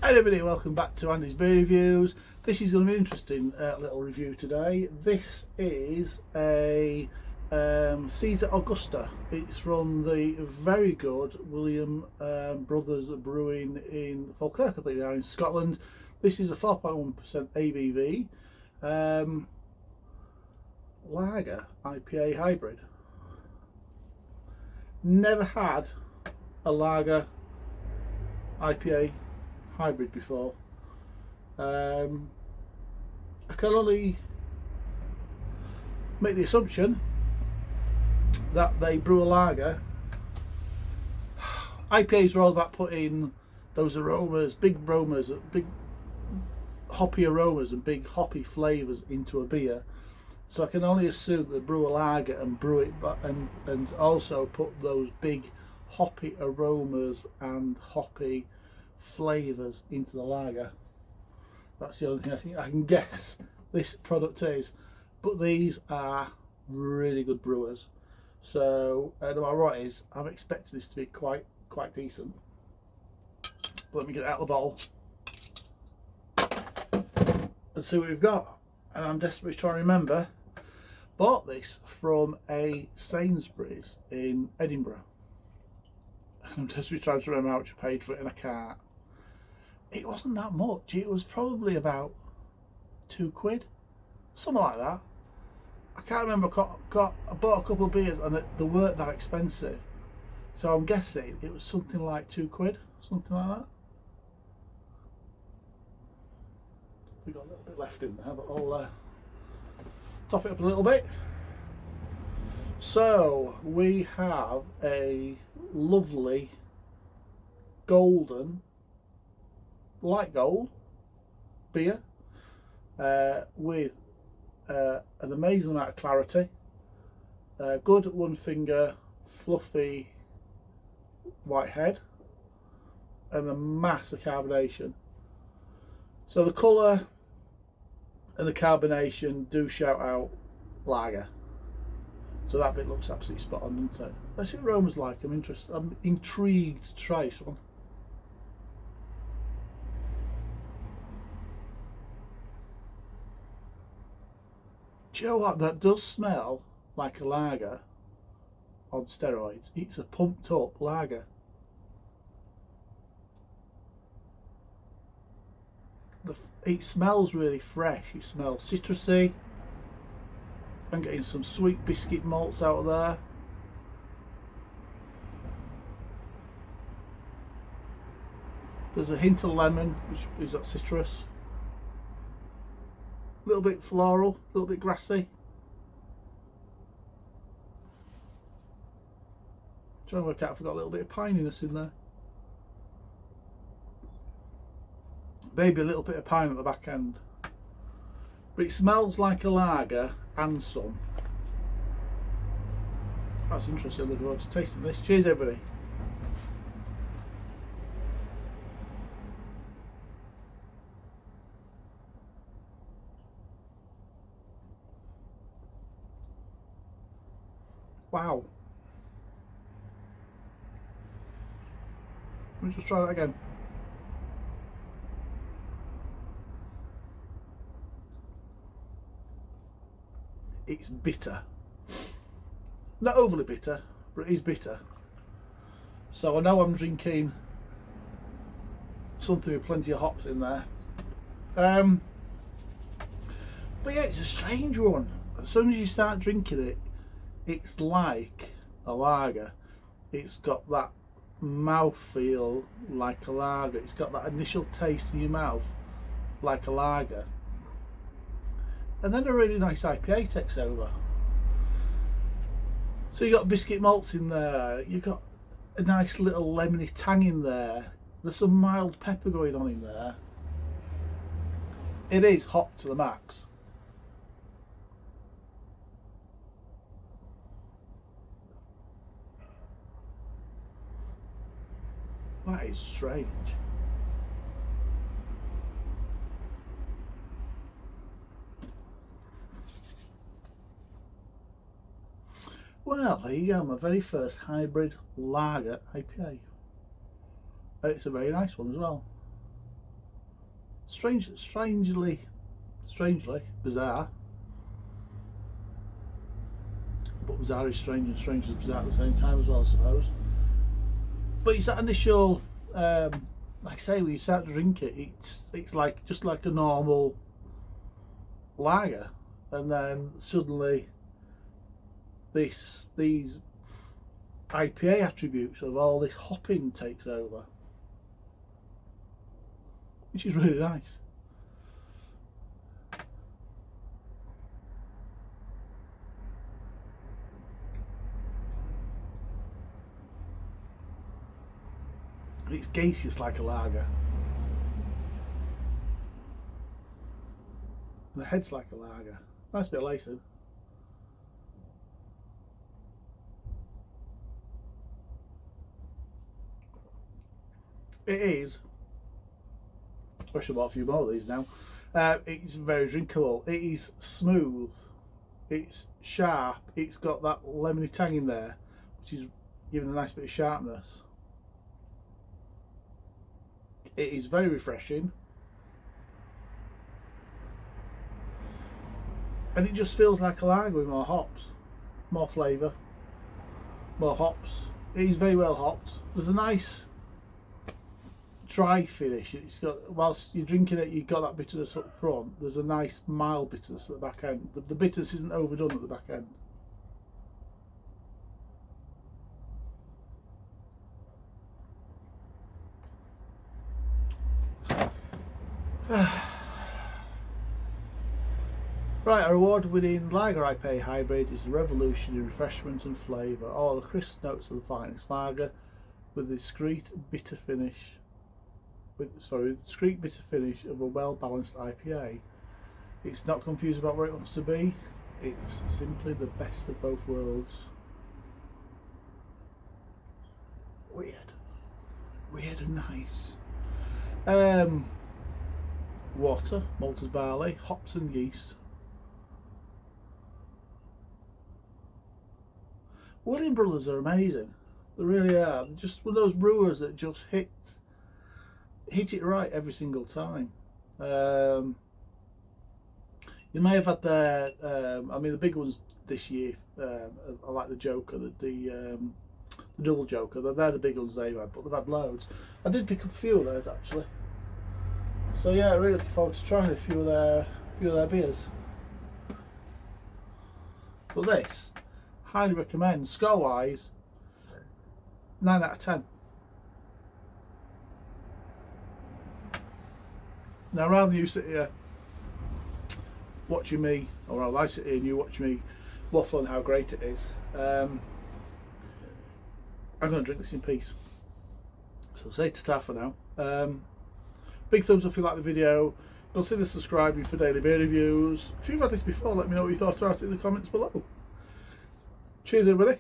Hi everybody, welcome back to Andy's Beer Reviews. This is going to be an interesting little review today. This is a Caesar Augusta. It's from the very good William Brothers Brewing in Falkirk, I think they are in Scotland. This is a 4.1% ABV lager IPA hybrid. Never had a lager IPA hybrid before. I can only make the assumption that they brew a lager. IPAs are all about putting those aromas, big hoppy aromas and big hoppy flavours into a beer. So I can only assume they brew a lager and brew it, and also put those big hoppy aromas and hoppy flavours into the lager. That's the only thing I can guess this product is. But these are really good brewers. So no matter what it is, I'm expecting this to be quite decent. But let me get it out of the bottle and see what we've got. And I'm desperately trying to remember. Bought this from a Sainsbury's in Edinburgh. I'm desperately trying to remember how much I paid for it, and I can't. It wasn't that much. It was probably about £2, something like that. I can't remember. I bought a couple of beers and they weren't that expensive, so I'm guessing it was something like £2, something like that. We got a little bit left in there, but I'll top it up a little bit. So we have a lovely golden, light gold beer with an amazing amount of clarity, good one finger fluffy white head, and a mass of carbonation. So the colour and the carbonation do shout out lager. So that bit looks absolutely spot on, doesn't it? Let's see what aroma's like. I'm intrigued to try this one. Do you know what? That does smell like a lager on steroids. It's a pumped up lager. It smells really fresh. It smells citrusy. I'm getting some sweet biscuit malts out of there. There's a hint of lemon, which is that citrus. A little bit floral, a little bit grassy. Trying to work out if I've got a little bit of pininess in there. Maybe a little bit of pine at the back end. But it smells like a lager and some. That's interesting. Looking forward to tasting this. Cheers, everybody. Wow. Let me just try that again. It's bitter. Not overly bitter, but it is bitter. So I know I'm drinking something with plenty of hops in there. But yeah, it's a strange one. As soon as you start drinking it, it's like a lager. It's got that mouthfeel like a lager. It's got that initial taste in your mouth like a lager. And then a really nice IPA takes over. So you got biscuit malts in there, you've got a nice little lemony tang in there, there's some mild pepper going on in there. It is hot to the max. That is strange. Well, there you go, my very first hybrid lager IPA. And it's a very nice one as well. strangely bizarre. But bizarre is strange and strange is bizarre at the same time as well, I suppose. But it's that initial, like I say, when you start to drink it, it's like just like a normal lager, and then suddenly these IPA attributes of all this hopping takes over, which is really nice. It's gaseous like a lager. And the head's like a lager. Nice bit of lacing. It is. I should have bought a few more of these now. It's very drinkable. It is smooth. It's sharp. It's got that lemony tang in there, which is giving a nice bit of sharpness. It is very refreshing, and it just feels like a lager with more hops, more flavour, more hops. It is very well hopped. There's a nice dry finish. It's got, whilst you're drinking it, you've got that bitterness up front. There's a nice mild bitterness at the back end. The bitterness isn't overdone at the back end. Right, our award-winning Lager IPA hybrid is a revolution in refreshment and flavour. All the crisp notes of the finest lager, with the discreet bitter finish. Discreet bitter finish of a well-balanced IPA. It's not confused about where it wants to be. It's simply the best of both worlds. Weird and nice. Water, malted barley, hops and yeast. William Brothers are amazing. They really are. They're just one of those brewers that just hit it right every single time. You may have had their, I mean, the big ones this year. I like the Joker, the double Joker. They're the big ones they've had, but they've had loads. I did pick up a few of theirs actually. So yeah, really looking forward to trying a few of their beers. But this, highly recommend. Score wise, 9 out of 10. Now rather than you sit here watching me, or rather I sit here and you watch me waffle on how great it is, I'm going to drink this in peace. So say ta-ta for now. Big thumbs up if you like the video. Consider subscribing for daily beer reviews. If you've had this before, let me know what you thought about it in the comments below. Cheers everybody.